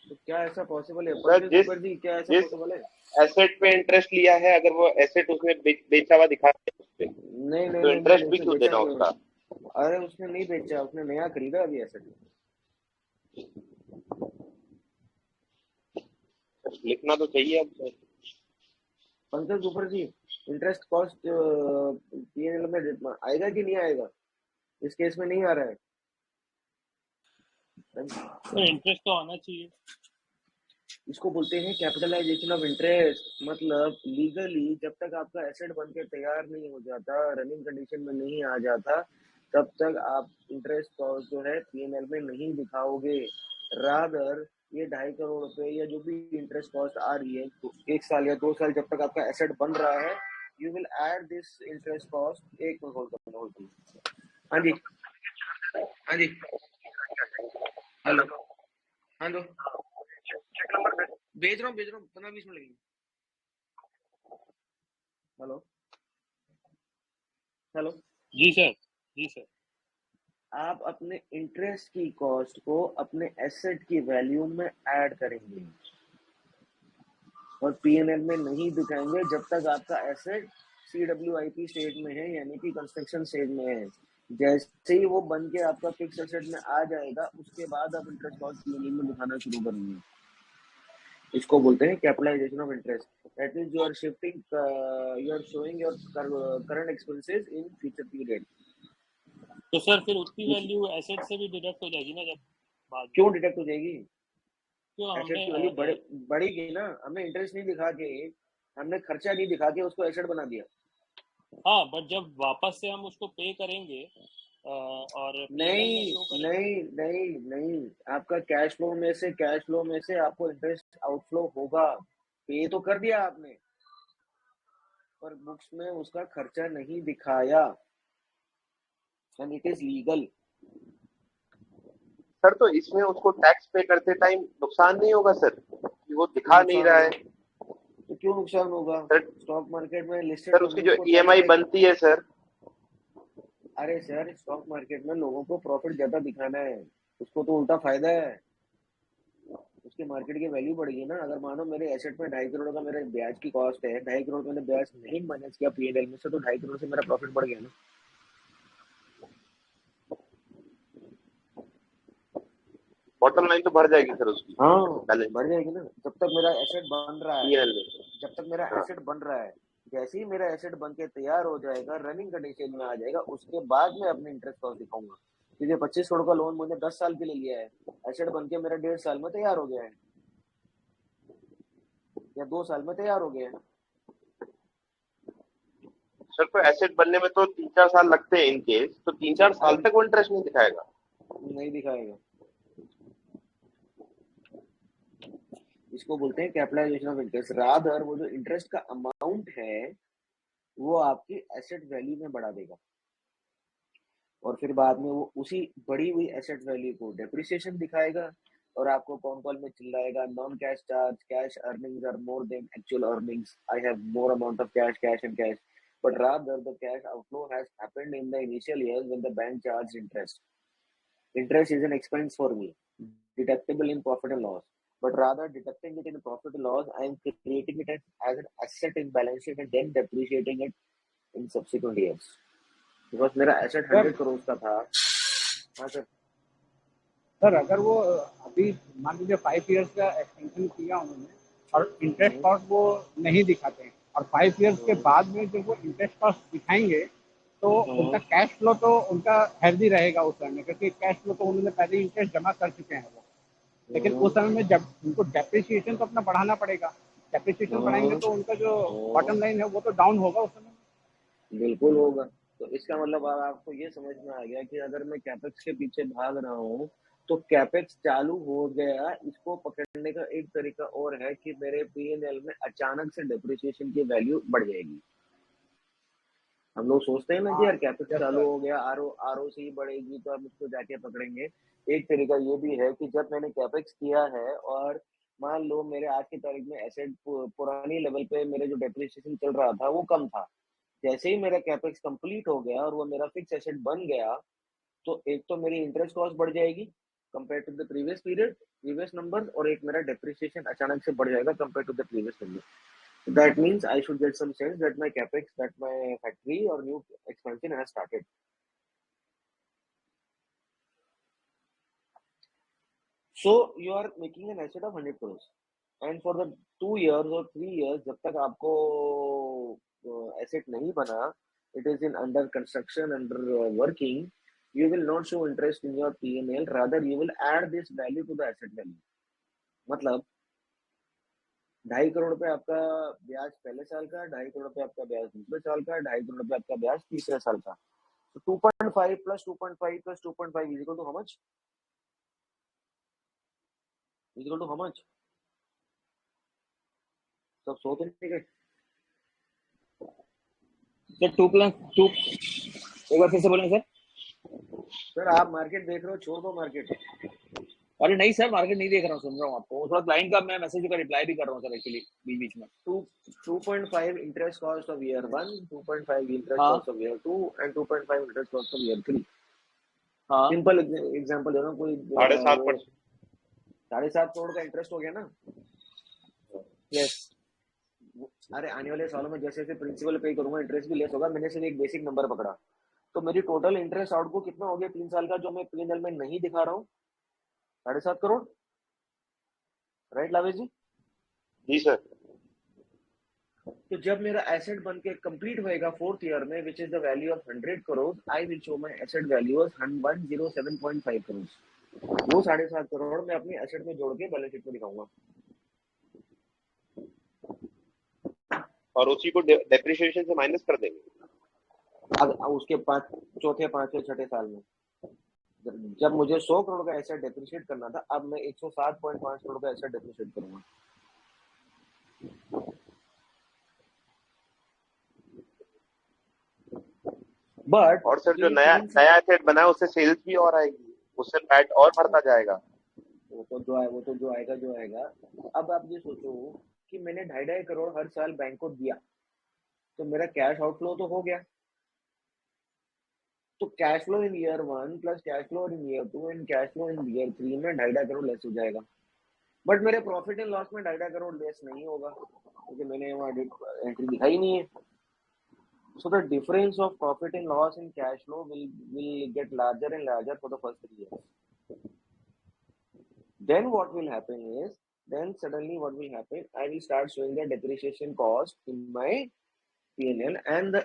तो क्या ऐसा पॉसिबल है? जी क्या ऐसा पॉसिबल है? एसेट पे इंटरेस्ट लिया है, अगर वो एसेट उसने बेचा हुआ दिखा है नहीं तो इंटरेस्ट भी क्यों देना उसका? अरे उसने नहीं बेचा, उसने नया खरीदा अभी एसेट। लिखना तो चाहिए अब। पंकज ऊपर जी, इंटरेस्ट कॉस्ट पीएनएल में आएगा कि नहीं आएगा? इस केस में नहीं आ रहा है। तो इंटरेस्ट तो आना चाहिए। इसको बोलते हैं कैपिटलाइजेशन ऑफ इंटरेस्ट। मतलब लीगली जब तक आपका एसेट बन के तैयार नहीं हो जाता, रनिंग कंडीशन में नहीं आ जाता, तब तक आप इंटरेस्ट कॉस्ट जो है पीएनएल में नहीं दिखाओगे। रादर ये 2.5 करोड़ रुपए या जो भी इंटरेस्ट कॉस्ट आ रही है, तो 1 साल या 2 साल जब तक आपका एसेट बन रहा है, you will add this interest cost. एक मिनट होल्ड करो। हाँ जी, हाँ जी, हेलो, हाँ दो भेज रहा हूँ 15-20 मिनट लगेंगे। हेलो हेलो, जी सर। आप अपने इंटरेस्ट की कॉस्ट को अपने एसेट की वैल्यू में ऐड करेंगे और पीएनएल में नहीं दिखाएंगे जब तक आपका एसेट CWIP स्टेज में है, यानी कि कंस्ट्रक्शन स्टेज में है। जैसे ही वो बन के आपका फिक्स एसेट में आ जाएगा, उसके बाद आप इंटरेस्ट कॉस्ट पीएनएल में दिखाना शुरू करेंगे। इसको बोलते हैं capitalization of interest. That means you are shifting, you are showing your current expenses in future period. तो सर फिर उसकी वैल्यू एसेट से भी डिडक्ट हो जाएगी ना जब बाद? क्यों डिडक्ट हो जाएगी? क्यों? एसेट की वैल्यू बढ़ेगी ना। हमने इंटरेस्ट नहीं दिखा के, हमने खर्चा नहीं दिखा के उसको एसेट बना दिया। हाँ, बट जब वापस से हम उसको पे करेंगे और नहीं, आपका कैश फ्लो में से आपको इंटरेस्ट आउटफ्लो होगा। पे तो कर दिया आपने, पर बुक्स में उसका खर्चा नहीं दिखाया, and it is legal. Sir तो इसमें उसको टैक्स पे करते टाइम नुकसान नहीं होगा सर, कि वो दिखा नहीं रहा है? तो क्यों नुकसान होगा? स्टॉक मार्केट में लिस्टेड सर उसकी जो EMI बनती है सर। अरे सर, स्टॉक मार्केट में लोगों को प्रॉफिट ज्यादा दिखाना है, उसको तो उल्टा फायदा है। उसकी मार्केट की वैल्यू बढ़ेगी ना। अगर मानो मेरे एसेट में 2.5 करोड़ का मेरे ब्याज की कॉस्ट है, 2.5 करोड़ मैंने ब्याज नहीं मैनेज किया पीएनएल में से, तो 2.5 करोड़ से मेरा प्रॉफिट बढ़ गया ना। बॉटम लाइन तो बढ़ जाएगी सर उसकी। हाँ बैलेंस बढ़ जाएगी ना, जब तक मेरा एसेट बन रहा है, पीएनएल में। जब तक मेरा हाँ। एसेट बन रहा है। जैसे ही मेरा एसेट बन के तैयार हो जाएगा, रनिंग कंडीशन में आ जाएगा, उसके बाद मैं अपने इंटरेस्ट कॉस्ट दिखाऊंगा। क्योंकि 25 करोड़ का लोन मुझे 10 साल के लिए लिया है, एसेट बन के मेरा 1.5 साल में तैयार हो गया है या 2 साल में तैयार हो गया है। सर तो एसेट बनने में तो 3-4 साल लगते हैं इन केस, तो 3-4 साल तक वो इंटरेस्ट नहीं दिखाएगा। नहीं दिखाएगा। इसको बोलते हैं कैपिटलाइजेशन ऑफ इंटरेस्ट। रादर वो जो इंटरेस्ट का अमाउंट है वो आपकी एसेट वैल्यू में बढ़ा देगा, और फिर बाद में वो उसी बढ़ी हुई एसेट वैल्यू को डेप्रिसिएशन दिखाएगा, और आपको कौन कॉल में चिल्लाएगा non cash charge, cash earnings are more than actual earnings, I have more amount of cash, cash and cash, but rather the cash outflow has happened in the initial years when the bank charged interest. Interest is an expense for me, deductible in profit and loss, but rather deducting it in profit and loss, I am creating it as an asset in balance sheet and then depreciating it in subsequent years. Because मेरा एसेट 100 करोड़ का था। हाँ सर। सर अगर वो अभी मान लीजिए 5 इयर्स का एक्सटेंशन किया उन्होंने और इंटरेस्ट कॉस्ट वो नहीं दिखाते हैं, और 5 इयर्स के बाद में जब वो इंटरेस्ट कॉस्ट दिखाएंगे तो उनका कैश फ्लो तो उनका हेल्दी रहेगा उस समय में, क्योंकि कैश फ्लो तो उन्होंने पहले इंटरेस्ट जमा कर चुके हैं वो। लेकिन उस समय में जब उनको डेप्रिसिएशन तो अपना बढ़ाना पड़ेगा, डेप्रिसिएशन बढ़ाएंगे तो उनका जो बॉटम लाइन है वो तो डाउन होगा उस समय। बिल्कुल होगा। तो इसका मतलब अब आपको ये समझ में आ गया कि अगर मैं कैपेक्स के पीछे भाग रहा हूँ तो कैपेक्स चालू हो गया, इसको पकड़ने का एक तरीका और है कि मेरे पीएनएल में अचानक से डेप्रिसिएशन की वैल्यू बढ़ जाएगी। हम लोग सोचते हैं ना कि यार कैपेक्स चालू हो गया, आरओसी बढ़ेगी तो हम उसको जाके पकड़ेंगे। एक तरीका ये भी है कि जब मैंने कैपेक्स किया है और मान लो मेरे आज की तारीख में एसेट पुरानी लेवल पे मेरे जो डेप्रिसिएशन चल रहा था वो कम था, जैसे ही मेरा कैपेक्स कंप्लीट हो गया और वो मेरा फिक्स एसेट बन गया, तो एक तो मेरी इंटरेस्ट कॉस्ट बढ़ जाएगी compare to the previous period, previous number, और एक मेरा डेप्रिसिएशन अचानक से बढ़ जाएगा compare to the previous number. That means I should get some sense that my capex, that my factory or new expansion has started. So you are making an asset of 100 crores, and for the 2 years or 3 years जब तक आपको asset नहीं बना, it is in under construction, under working, you will not show interest in your P&L, rather you will add this value to the asset value. मतलब 2.5 करोड़ पे आपका ब्याज पहले साल का, 2.5 करोड़ पे आपका ब्याज दूसरे साल का, 2.5 करोड़ पे आपका ब्याज तीसरे साल का। तो 2.5 plus 2.5 plus 2.5 is equal to how much? Is equal to how much? सब सो तो नहीं गए? सर 2 + 2 एक बार फिर से बोलेंगे सर। सर आप मार्केट देख रहे हो, छोड़ दो मार्केट। अरे नहीं सर, मार्केट नहीं देख रहा हूँ, सुन रहा हूँ आपको। थोड़ा क्लाइंट का मैं मैसेज का रिप्लाई भी कर रहा हूँ सर एक्चुअली बीच बीच में। 2.5 interest cost of year 1, 2.5 interest हाँ cost of year 2 and 2.5 interest cost of year 3. हाँ सिंपल एग्जांपल दे रहा हूँ, कोई 7.5%। 7.5 करोड़ का इंटरेस्ट हो गया ना। यस। अरे आने वाले सालों में जैसे जैसे प्रिंसिपल पे करूंगा इंटरेस्ट भी लेस होगा। मैंने सिर्फ एक बेसिक नंबर पकड़ा, तो मेरी टोटल इंटरेस्ट आउट को कितना हो गया 3 साल का, जो मैं पीएनएल में नहीं दिखा रहा हूँ? 7.5 करोड़। राइट लावेश जी? जी सर। तो जब मेरा एसेट बन के कंप्लीट होएगा 4th ईयर में, which is the value of 100 crore, I will show my asset value as 107.5 crore. वो 7.5 करोड़ मैं अपनी एसेट में जोड़ के बैलेंस शीट में दिखाऊंगा, और उसी को डेप्रिसिएशन से माइनस कर देंगे उसके चौथे, पांचवें, छठे साल में। जब मुझे 100 करोड़ का एसेट डेप्रिशिएट करना था, अब मैं 107.5 करोड़ का एसेट डेप्रिशिएट करूंगा। बट और सर जो नया एसेट बना है उससे सेल्स भी और आएगी, उससे पैट और बढ़ता जाएगा। वो तो जो आएगा। अब आप ये सोचो कि मैंने 2.5 करोड़ हर साल बैंक को दिया, तो मेरा कैश आउटफ्लो तो हो गया। तो cash flow in year 1 plus cash flow in year 2 and cash flow in year 3 में 2.5 करोड़ लेस हो जाएगा। बट मेरे प्रॉफिट एंड लॉस में 2.5 करोड़ लेस नहीं होगा क्योंकि मैंने वहाँ एंट्री दिखाई नहीं है. So the difference of profit and loss in cash flow will get larger and larger for the first 3 years. Then what will happen is, then suddenly what will happen, I will start showing the depreciation cost in my P&L and the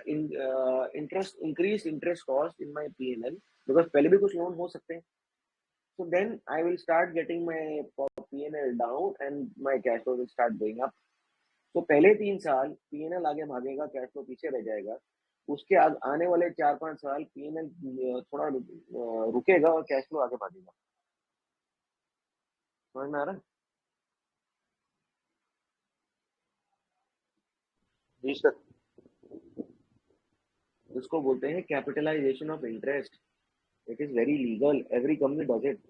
increased interest cost in my P&L because पहले भी कुछ लोन हो सकते हैं. So then I will start getting my P&L down and my cash flow will start going up. तो पहले 3 साल P&L आगे भागेगा, कैश फ्लो पीछे रह जाएगा. उसके आने वाले 4-5 साल P&L थोड़ा रुकेगा और कैश फ्लो आगे भागेगा. समझ में आ रहा है? जी सर. इसको बोलते हैं capitalization of interest. It is very legal. Every company does it.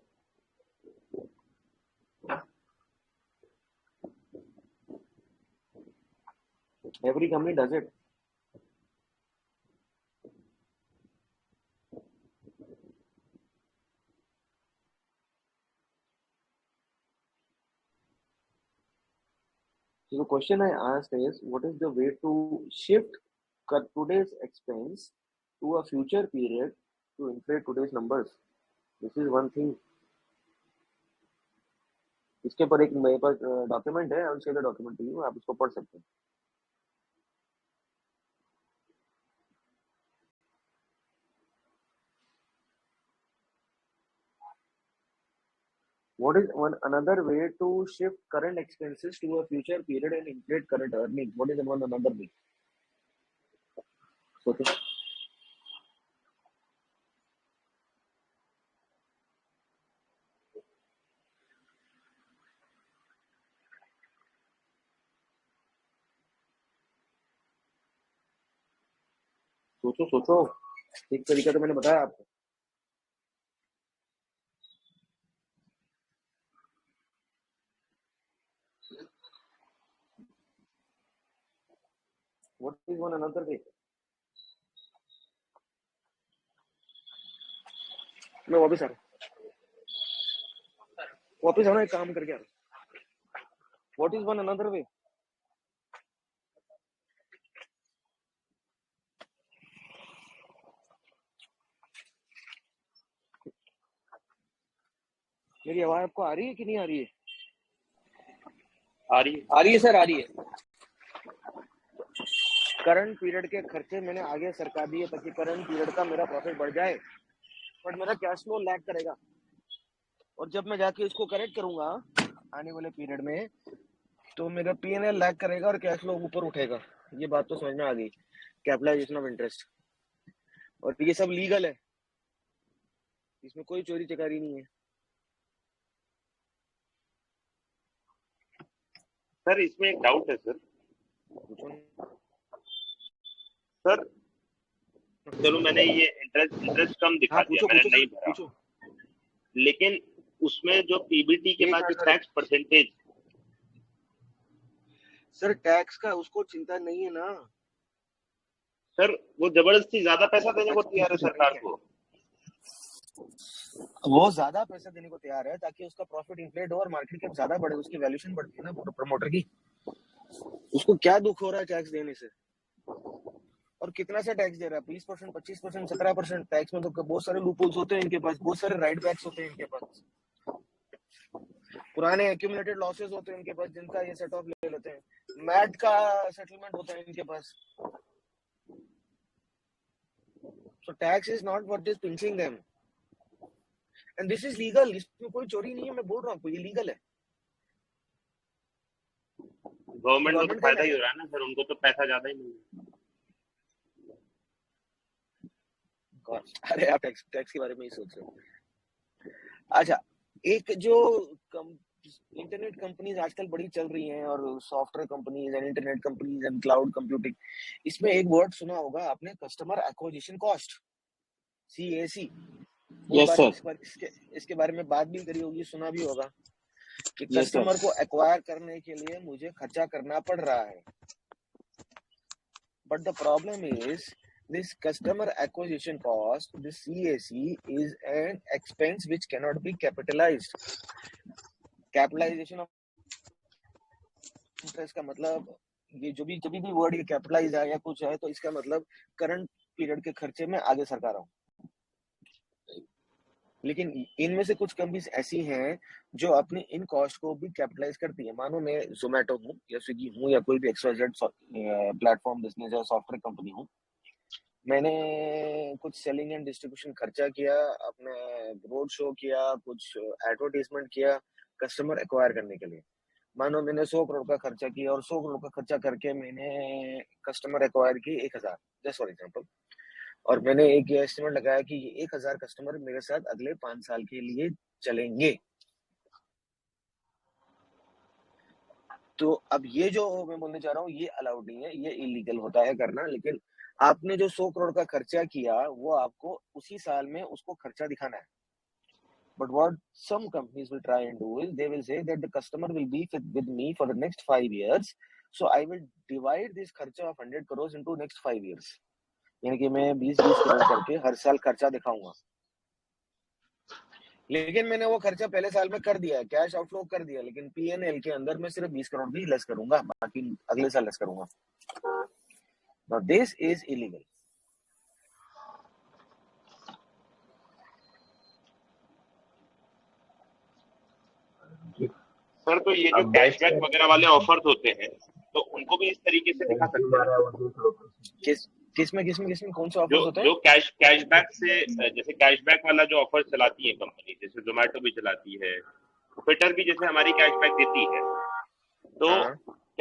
Every company does it. So the question I asked is, what is the way to shift today's expense to a future period to inflate today's numbers? This is one thing. इसके पर एक मेरे पास डॉक्यूमेंट है. I will share the document to you. आप इसको पढ़ सकते हैं. What is another way to shift current expenses to a future period and inflate current earnings? What is another way? Okay. सोचो. एक तरीका तो मैंने बताया आपको. What is another way? मैं वापस आ रहा हूँ. एक काम करके आ रहा हूँ. What is another way? मेरी आवाज आपको आ रही है कि नहीं आ रही है? आ रही है सर, आ रही है. करंट पीरियड के खर्चे मैंने आगे सरका दिए ताकि करंट पीरियड का मेरा प्रॉफिट बढ़ जाए, बट मेरा कैश फ्लो लैग करेगा. और जब मैं जाके इसको करेक्ट करूंगा आने वाले पीरियड में, तो मेरा P&L लैग करेगा और कैश फ्लो ऊपर उठेगा. ये बात तो समझ में आ गई. Capitalization of interest. और ये सब लीगल है. इसमें कोई चोरी चकारी नहीं है. सर इसमें एक डाउट है सर. सर चलो मैंने ये इंटरेस्ट कम दिखा दिया, मैंने नहीं भरा, लेकिन उसमें जो पीबीटी के बाद जो टैक्स परसेंटेज. सर टैक्स का उसको चिंता नहीं है ना. सर वो जबरदस्ती ज्यादा पैसा देने को तैयार है सरकार को. वो ज्यादा पैसा देने को तैयार है ताकि उसका प्रॉफिट इन्फ्लेट हो और मार्केट कैप ज्यादा बढ़े. उसकी वैल्यूएशन बढ़ती है ना प्रमोटर की. उसको क्या दुख हो रहा है टैक्स देने से? और कितना सा टैक्स दे रहा है? 20%, 25%, 17% टैक्स में तो बहुत सारे लूपहोल्स होते हैं इनके पास. बहुत सारे राइट बैक्स होते हैं इनके पास. पुराने एक्यूमुलेटेड लॉसेस होते हैं इनके पास जिनका ये सेट ऑफ ले लेते हैं. मैट का सेटलमेंट होता है इनके पास. So tax is not what is pinching them. And this is legal. इसमें कोई चोरी नहीं है. मैं बोल रहा हूँ ये लीगल है. गवर्नमेंट को तो फायदा ही हो रहा है ना सर. उनको तो पैसा ज्यादा ही मिल रहा है. अरे आप टैक्स के बारे में ही सोच रहे हो. अच्छा, एक जो इंटरनेट कंपनीज आजकल बड़ी चल रही हैं और software companies and internet companies and cloud computing, इसमें एक वर्ड सुना होगा आपने, customer acquisition cost, CAC. Yes sir. इसके बारे में बात भी करी होगी, सुना भी होगा कि कस्टमर को एक्वायर करने के लिए मुझे खर्चा करना पड़ रहा है. But the problem is this customer acquisition cost, this CAC, is an expense which cannot be capitalized. Capitalization of interest का मतलब ये जो भी वर्ड ये कैपिटलाइज है या कुछ है तो इसका मतलब करंट पीरियड के खर्चे में आगे सरका रहा हूँ। लेकिन इनमें से कुछ कंपनीज ऐसी हैं जो अपनी इन कॉस्ट को भी कैपिटलाइज करती है। मानो मैं जोमेटो हूँ या स्विगी हूँ या कोई भी XYZ प्लेटफॉर्म बिजनेस या सॉफ्टवेयर कंपनी हूँ, मैंने कुछ सेलिंग एंड डिस्ट्रीब्यूशन खर्चा किया, अपने रोड शो किया, कुछ एडवर्टीजमेंट किया कस्टमर एक्वायर करने के लिए। मानो मैंने 100 करोड़ का खर्चा किया और 100 करोड़ का खर्चा करके मैंने कस्टमर एक्वायर की 1000, जस्ट फॉर एग्जाम्पल, और मैंने एक ये एस्टिमेट लगाया कि ये 1000 कस्टमर मेरे साथ अगले 5 साल के लिए चलेंगे। तो अब ये जो मैं बोलने चाह रहा हूँ ये अलाउड नहीं है, ये इलीगल होता है करना। लेकिन आपने जो 100 करोड़ का खर्चा किया वो आपको उसी साल में उसको खर्चा दिखाना है। But what some companies will try and do is they will say that the customer will be with me for the next 5 years, so I will divide this खर्चा of 100 crores into next 5 years. यानी कि मैं 20-20 करोड़ करके हर साल खर्चा दिखाऊंगा। लेकिन मैंने वो खर्चा पहले साल में कर दिया है, कैश आउटफ्लो कर दिया, लेकिन P&L के अंदर मैं सिर्फ 20 करोड़ भी लेस करूंगा, बाकी अगले साल लेस करूंगा। Now this is illegal. Sir तो ये जो कैशबैक वगैरह वाले ऑफर्स होते हैं तो उनको भी इस तरीके से दिखा सकते हैं। किसमें कौन से ऑफर्स होते हैं? जो कैशबैक से, जैसे कैशबैक वाला जो ऑफर चलाती है कंपनी, जैसे जोमेटो भी चलाती है, ट्विटर भी जैसे हमारी कैशबैक देती है, तो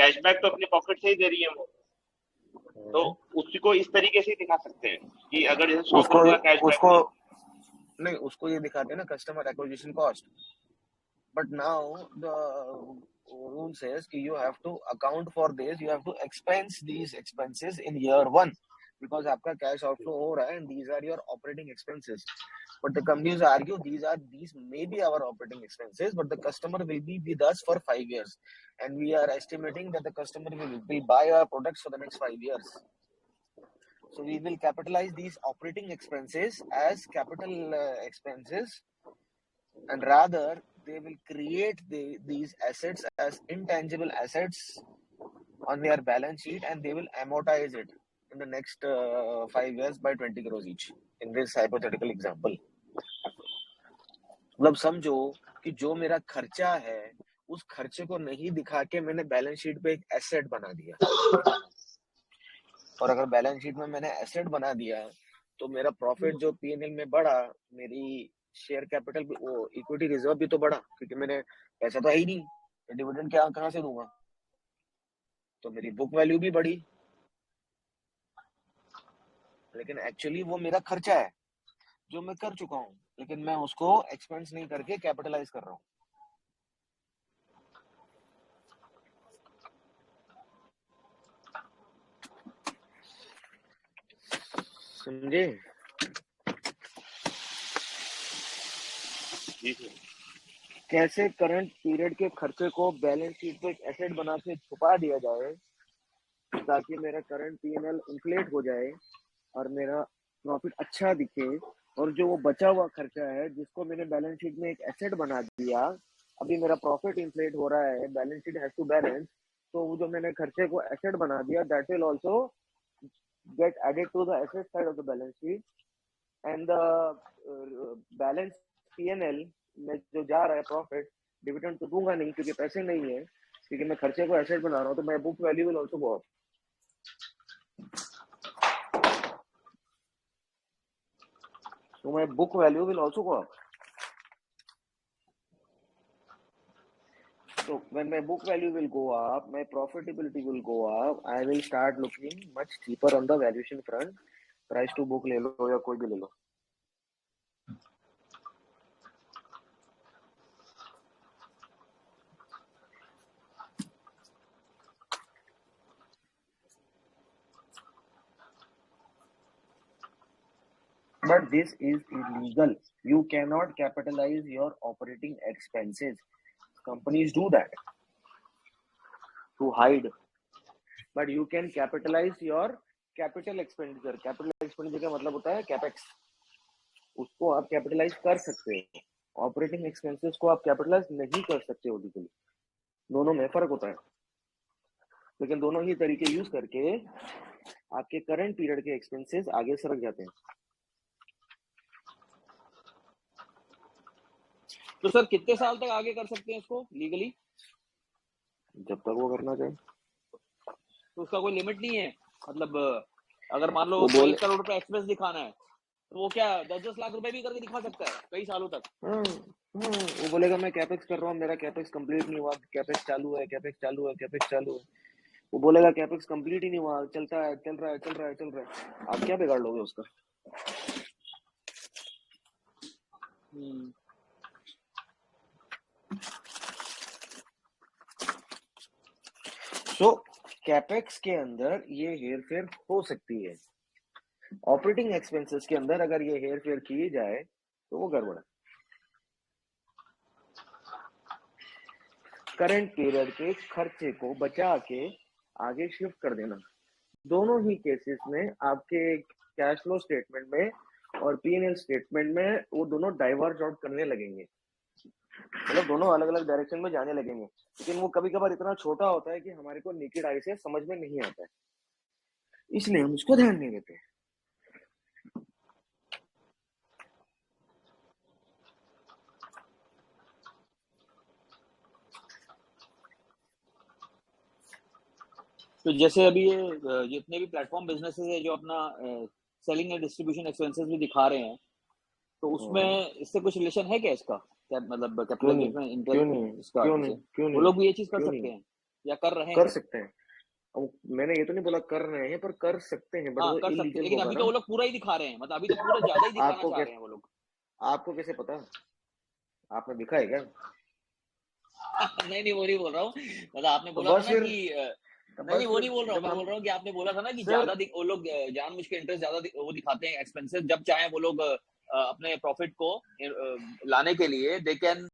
कैशबैक तो अपने पॉकेट से ही दे रही है वो, तो उसको इस तरीके से दिखा सकते हैं कि अगर जैसे 100 करोड़ का कैशबैक नहीं, उसको ये दिखाते हैं ना customer acquisition cost. But now the rule says that you have to account for this, you have to expense these expenses in year 1 because आपका cash outflow हो रहा है and these are your operating expenses. But the companies argue these may be our operating expenses, but the customer will be with us for 5 years, and we are estimating that the customer will buy our products for the next 5 years. So we will capitalize these operating expenses as capital expenses, and rather they will create these assets as intangible assets on their balance sheet, and they will amortize it in the next 5 years by 20 crores each in this hypothetical example. मतलब समझो कि जो मेरा खर्चा है उस खर्चे को नहीं दिखा के मैंने बैलेंस शीट पे एक एसेट बना दिया, और अगर बैलेंस शीट में मैंने एसेट बना दिया तो मेरा प्रॉफिट जो P&L में बढ़ा, मेरी शेयर कैपिटल भी, वो इक्विटी रिजर्व भी तो बढ़ा, क्योंकि मैंने पैसा तो है ही नहीं, डिविडेंड क्या कहाँ से दूंगा, तो मेरी बुक वैल्यू भी बढ़ी। लेकिन एक्चुअली वो मेरा खर्चा है जो मैं कर चुका हूँ, लेकिन मैं उसको एक्सपेंस नहीं करके कैपिटलाइज कर रहा हूँ। समझे? कैसे करंट पीरियड के खर्चे को बैलेंस शीट पे एक एसेट बना के छुपा दिया जाए ताकि मेरा करंट P&L इन्फ्लेट हो जाए और मेरा प्रॉफिट अच्छा दिखे, और जो वो बचा हुआ खर्चा है जिसको मैंने बैलेंस शीट में एक एसेट बना दिया, अभी मेरा प्रॉफिट इन्फ्लेट हो रहा है, balance sheet has to balance, तो वो जो मैंने खर्चे को एसेट बना दिया that will also get added to the asset side of the balance sheet, and the balance P&L में जो जा रहा है प्रॉफिट, डिविडेंड तो दूंगा नहीं क्योंकि पैसे नहीं है, क्योंकि मैं खर्चे को एसेट बना रहा हूँ, तो मैं book value will also go up. So my book value will also go up. So when my book value will go up, my profitability will go up. I will start looking much cheaper on the valuation front. Price to book ले लो या कोई भी ले लो। But this is illegal. You cannot capitalize your operating expenses. Companies do that to hide. But you can capitalize your capital expenditure. Capital expenditure का मतलब होता है कैपेक्स, उसको आप कैपिटलाइज कर सकते हो। ऑपरेटिंग एक्सपेंसेस को आप कैपिटलाइज नहीं कर सकते हो। दोनों में फर्क होता है। लेकिन दोनों ही तरीके यूज करके आपके करंट पीरियड के एक्सपेंसेस आगे सरक जाते हैं। तो सर कितने साल तक आगे कर सकते हैं इसको लीगली? जब तक वो करना चाहे। तो उसका कोई लिमिट नहीं है? मतलब अगर मान लो वो 1 करोड़ रुपए एक्सप्रेस दिखाना है तो वो क्या 10-10 लाख रुपए भी करके दिखा सकता है कई सालों तक? वो बोलेगा मैं कैपेक्स कर रहा हूँ, मेरा कैपेक्स कंप्लीट नहीं हुआ, कैपेक्स चालू है, कैपेक्स चालू है, कैपेक्स चालू है। वो बोलेगा कैपेक्स कंप्लीट ही नहीं हुआ, चलता है, चल रहा है, चल रहा है, चल रहा है। आप क्या बिगाड़ लोगे उसका? सो कैपेक्स के अंदर ये हेर फेर हो सकती है। ऑपरेटिंग एक्सपेंसेस के अंदर अगर ये हेर फेर की जाए तो वो गड़बड़ है। करंट पीरियड के खर्चे को बचा के आगे शिफ्ट कर देना। दोनों ही केसेस में आपके कैश फ्लो स्टेटमेंट में और P&L स्टेटमेंट में वो दोनों डाइवर्ज आउट करने लगेंगे, मतलब दोनों अलग अलग डायरेक्शन में जाने लगेंगे। लेकिन वो कभी कभार इतना छोटा होता है कि हमारे को नेकेड आई से समझ में नहीं आता है, इसलिए हम उसको ध्यान नहीं देते। तो जैसे अभी ये जितने भी प्लेटफॉर्म बिजनेसेस है जो अपना सेलिंग एंड डिस्ट्रीब्यूशन एक्सपेंसेस भी दिखा रहे हैं, तो उसमें इससे कुछ रिलेशन है क्या इसका? क्या मतलब कैपिटल में इंटरेस्ट क्यों वो लोग भी ये चीज कर क्यों सकते हैं या कर रहे हैं? कर सकते हैं। अब मैंने ये तो नहीं बोला कर रहे हैं, पर कर सकते हैं, बट वो कर सकते हैं, इलीगल लेकिन होगा अभी ना। तो वो लोग पूरा ही दिखा रहे हैं, मतलब अभी तो पूरा ज्यादा ही दिखाना आपको चाह रहे हैं वो लोग। आपको कैसे पता? आपने दिखा है क्या? नहीं वो नहीं बोल रहा हूँ, मतलब आपने तो बोला था बस ना फिर कि तो नहीं बस वो फिर नहीं बोल रहा हूँ, जब मैं हम बोल रहा हूँ कि आपने बोला था ना कि सर ज्यादा वो लोग जानबूझ के इंटरेस्ट ज्यादा वो दिखाते हैं एक्सपेंसेस, जब चाहे वो लोग अपने प्रॉफिट को लाने के लिए they can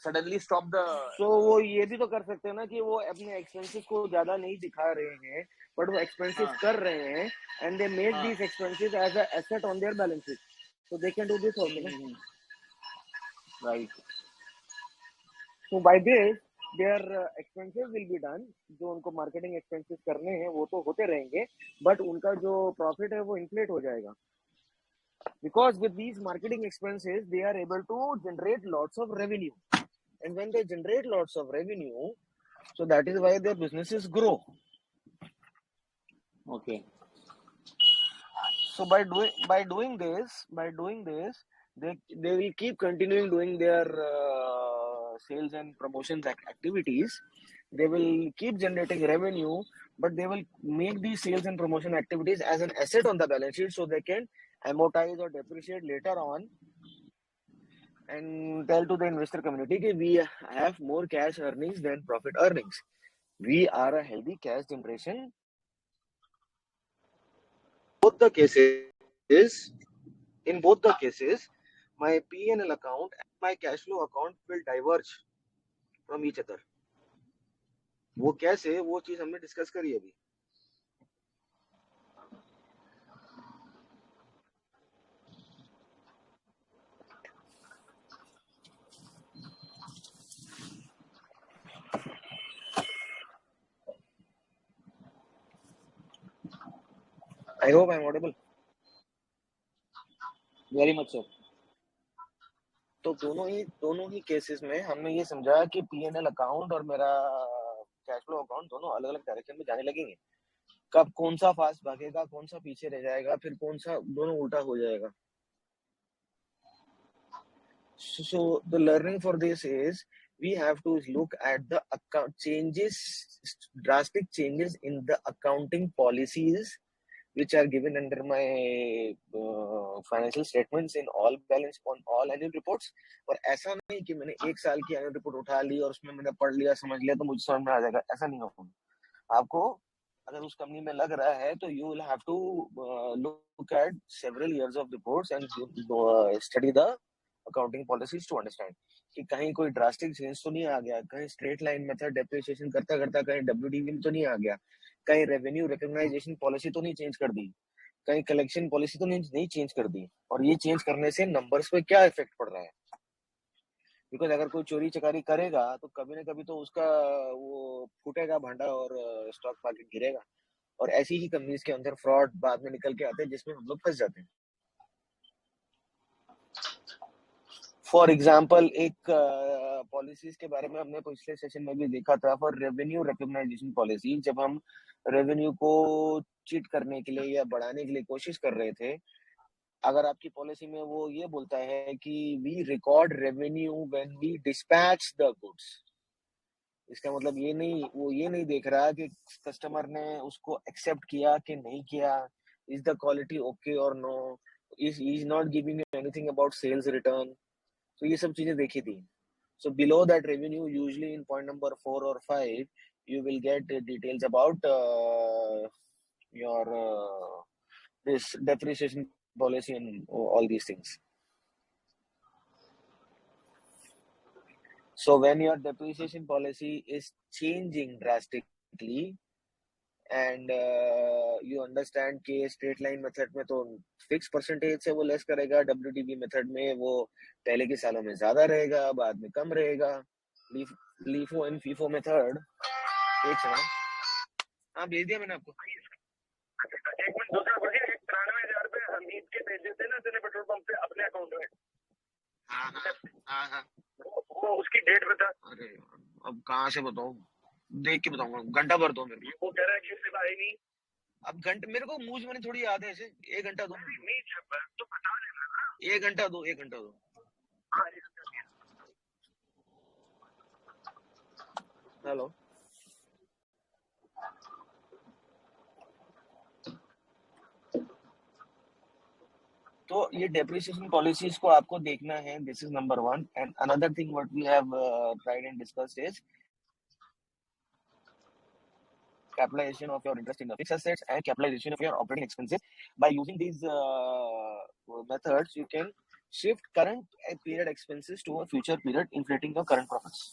suddenly stop the. So वो ये भी तो कर सकते हैं ना कि वो अपने एक्सपेंसेस को ज्यादा नहीं दिखा रहे हैं, बट वो एक्सपेंसेस कर रहे हैं and they make these expenses as a asset on their balance sheet, so they can do this also ना। Right. So by this their expenses will be done. जो उनको मार्केटिंग एक्सपेंसेस करने हैं वो तो होते रहेंगे, बट उनका जो प्रॉफिट है वो इन्फ्लेट हो जाएगा, because with these marketing expenses they are able to generate lots of revenue, and when they generate lots of revenue, so that is why their businesses grow. Okay. So by doing this they will keep continuing doing their sales and promotions activities. They will keep generating revenue, but they will make these sales and promotion activities as an asset on the balance sheet, so they can amortize or depreciate later on and tell to the investor community that we have more cash earnings than profit earnings. We are a healthy cash generation. In both the cases, my P&L account and my cash flow account will diverge from each other. वो कैसे, वो चीज हमने डिस्कस करी अभी। I hope I'm audible. Very much so. तो दोनों ही केसेस में हमने ये समझा कि P&L अकाउंट और मेरा कैश फ्लो अकाउंट दोनों अलग अलग डायरेक्शन में जाने लगेंगे। कब कौन सा फास्ट भागेगा, कौन सा पीछे रह जाएगा, फिर कौन सा दोनों उल्टा हो जाएगा। So the learning for this is we have to look at the account changes, drastic changes in the accounting policies which are given under my financial statements in all balance on all annual reports. और ऐसा नहीं कि मैंने एक साल की annual report उठा ली और उसमें मैंने पढ़ लिया, समझ लिया तो मुझे समझ में आ जाएगा, ऐसा नहीं होगा। आपको अगर उस कंपनी में लग रहा है तो you will have to look at several years of reports and study the accounting policies to understand कि कहीं कोई ड्रास्टिक चेंज तो नहीं आ गया, कहीं स्ट्रेट लाइन मेथड डेप्रिसिएशन करता करता कहीं WDV में तो नहीं आ गया, कहीं रेवेन्यू रिकॉग्नाइजेशन पॉलिसी तो नहीं चेंज कर दी, कहीं कलेक्शन पॉलिसी तो नहीं चेंज कर दी, और ये चेंज करने से नंबर्स पे क्या इफेक्ट पड़ रहा है। बिकॉज अगर कोई चोरी चकारी करेगा तो कभी ना कभी तो उसका वो फूटेगा भांडा और स्टॉक मार्केट गिरेगा, और ऐसी ही कंपनीज के अंदर फ्रॉड बाद में निकल के आते हैं जिसमें हम लोग फंस जाते हैं। फॉर एग्जाम्पल एक पॉलिसीज के बारे में हमने पिछले सेशन में भी देखा था, फॉर रेवेन्यू रिकॉग्नाइजेशन पॉलिसी, जब हम रेवेन्यू को चीट करने के लिए या बढ़ाने के लिए कोशिश कर रहे थे, अगर आपकी पॉलिसी में वो ये बोलता है कि we record revenue when we dispatch the goods, इसका मतलब वो ये नहीं देख रहा कि कस्टमर ने उसको एक्सेप्ट किया कि नहीं किया, इज द क्वालिटी ओके और no, is not giving anything about sales return. तो ये सब चीजें देखी थी। So below that revenue, usually in point number 4 or 5, you will get details about your this depreciation policy and all these things. So when your depreciation policy is changing drastically and you understand कि straight line method में तो fixed percentage से वो less करेगा, WDV method में वो पहले के सालों में ज्यादा रहेगा, बाद में कम रहेगा, LIFO and FIFO method। एक सेकंड, हाँ भेज दिया मैंने आपको। एक मिनट, दूसरा बोलिए, 93,000 रुपए हमीद के भेजे थे ना तेरे पेट्रोल पंप पे अपने अकाउंट में। हाँ, वो उसकी डेट बता। अरे अब कहाँ से बताऊँ, देख के बताऊंगा, घंटा भर दो मेरे को। वो कह रहा है कि उससे आई नहीं। अब घंटे मेरे को मुझ में थोड़ी याद है ऐसे, 1 घंटा दो। नहीं तो बता देना ना। 1 घंटा दो, 1 घंटा दो। हेलो, तो ये डेप्रिसिएशन पॉलिसीज को आपको देखना है, this is number 1। And another thing what we have tried and discussed is capitalization of your interest in the fixed assets and capitalization of your operating expenses. By using these methods, you can shift current period expenses to a future period, inflating your current profits.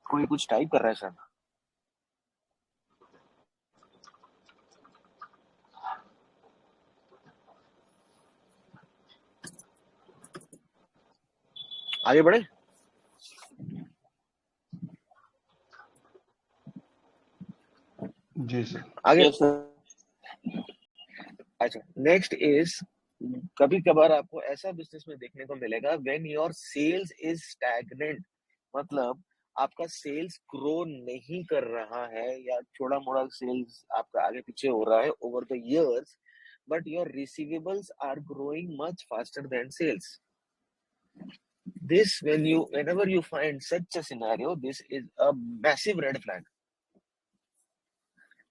कोई कुछ टाइप कर रहा है सर? आगे बढ़े? जी सर। आगे। Yes, sir. अच्छा, नेक्स्ट इज, कभी कभार आपको ऐसा बिजनेस में देखने को मिलेगा when your sales is stagnant, मतलब आपका सेल्स ग्रो नहीं कर रहा है या थोड़ा मोड़ा सेल्स आपका आगे पीछे हो रहा है over the years, but your receivables are growing much faster than sales. This, whenever you find such a scenario, this is a massive red flag.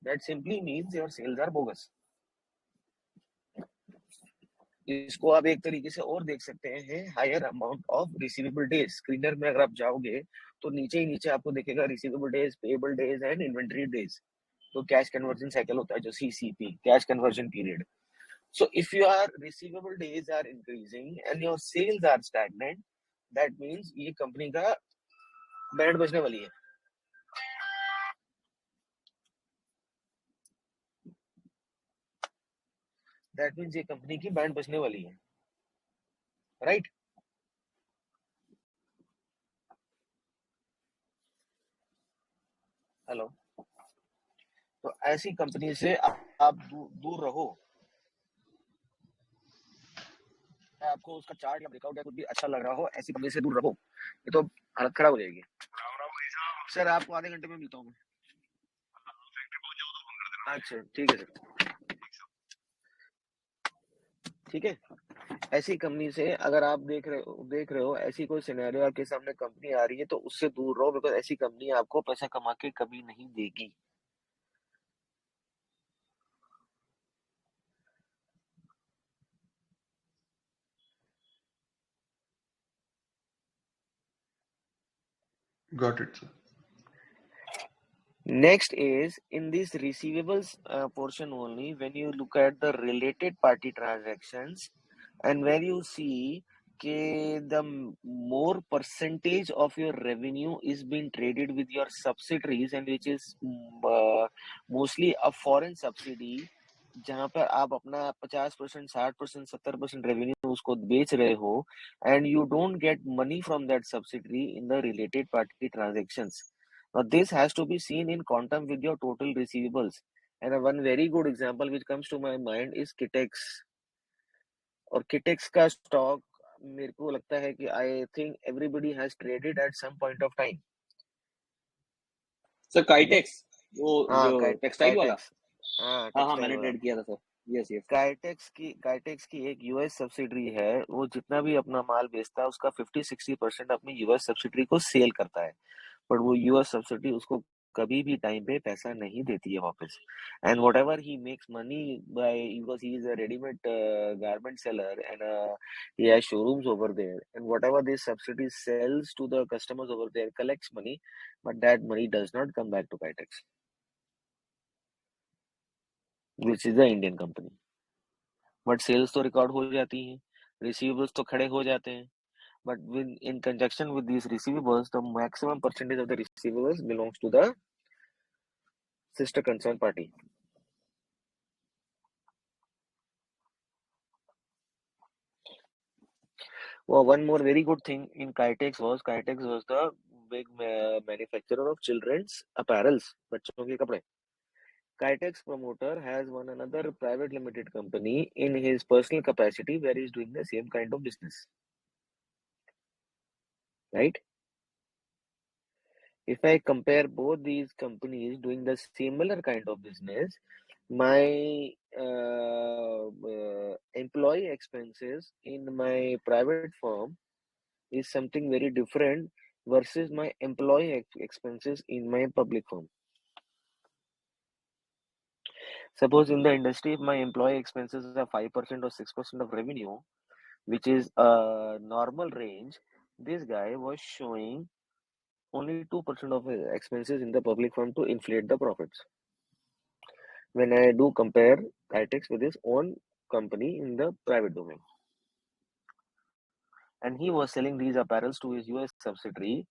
That simply means your sales are bogus. इसको आप एक तरीके से और देख सकते हैं, higher amount of receivable days. Screener में अगर आप जाओगे तो नीचे ही नीचे आपको दिखेगा receivable days, payable days and inventory days. तो कैश कन्वर्जन साइकिल होता है जो CCP, cash conversion period. So if your receivable days are increasing and your sales are stagnant, that means ये कंपनी का बैंड बजने वाली है। दैट मींस ये कंपनी की बैंड बजने वाली है, राइट? हेलो, तो ऐसी कंपनी से आप दूर रहो। आपको उसका चार्ट या ब्रेकआउट या कुछ भी अच्छा लग रहा हो, ऐसी कंपनी से दूर रहो, ये तो हालत खराब हो जाएगी। सर आपको आधे घंटे में मिलता हूँ। अच्छा ठीक है सर, ठीक है। ऐसी कंपनी से अगर आप देख रहे हो ऐसी कोई सिनेरियो आपके सामने कंपनी आ रही है, तो उससे दूर रहो, बिकॉज ऐसी कंपनी आपको पैसा कमा के कभी नहीं देगी। Got it, sir. Next is in this receivables portion only, when you look at the related party transactions, and where you see the more percentage of your revenue is being traded with your subsidiaries and which is mostly a foreign subsidy, जहाँ पर आप अपना 50%, 60%, 70% रेवेन्यू उसको बेच रहे हो and you don't get money from that subsidiary in the related party transactions. Now this has to be seen in quantum with your total receivables. And one very good example which comes to my mind is Kitex. और Kitex का स्टॉक मेरे को लगता है कि I think everybody has traded at some point of time. Sir Kitex वो हाँ जो टेक्सटाइल वाला, काइटेक्स, हाँ हाँ टेक्सटाइल मैंने वाला. ट्रेड किया था सर. Yes yes. काइटेक्स की एक यूएस सब्सिडरी है, वो जितना भी अपना माल बेचता है उसका 50-60% अपनी यूएस सब्सिडरी को सेल करता है, बट वो यूएस सब्सिडी उसको कभी भी टाइम पे पैसा नहीं देती है वापस. And what ever he makes money by, because he is a readymade garment seller and he has showrooms over there, and whatever this subsidy sells to the customers over there collects money, but that money does not come back to Kitex, which is the Indian company. But sales तो रिकॉर्ड हो जाती हैं, रिसीवेबल्स तो खड़े हो जाते हैं, but in conjunction with these receivables, the maximum percentage of the receivables belongs to the sister concerned party. Well, one more very good thing in Kitex was the big manufacturer of children's apparels, बच्चों के कपड़े. Kitex promoter has one another private limited company in his personal capacity where he is doing the same kind of business, right? If I compare both these companies doing the similar kind of business, my employee expenses in my private firm is something very different versus my employee expenses in my public firm. Suppose in the industry, if my employee expenses are 5% or 6% of revenue, which is a normal range, this guy was showing only 2% of expenses in the public firm to inflate the profits. When I do compare Kitex with his own company in the private domain. And he was selling these apparels to his US subsidiary.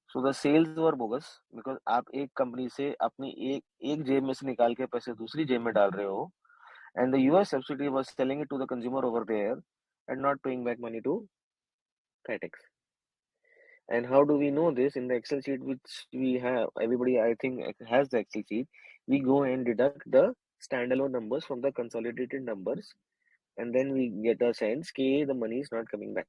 So the sales were bogus because आप एक कंपनी से अपनी एक जेब में से निकाल के पैसे दूसरी जेब में डाल रहे हो, and the US subsidiary was selling it to the consumer over there and not paying back money to Kitex. And how do we know this? In the Excel sheet which we have, everybody I think has the Excel sheet, we go and deduct the standalone numbers from the consolidated numbers, and then we get a sense that the money is not coming back.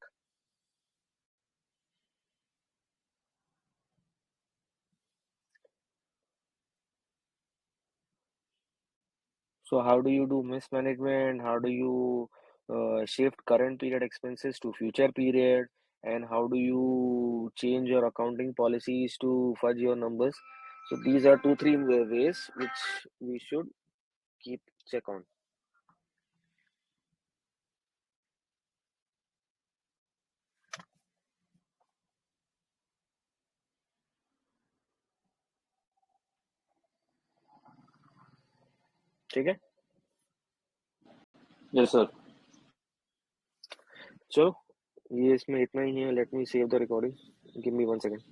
So how do you do mismanagement? How do you shift current period expenses to future period? And how do you change your accounting policies to fudge your numbers? So these are 2-3 ways which we should keep check on. ठीक है? Yes sir. चलो ये इसमें इतना ही है. Let me save the recording. Give me 1 second.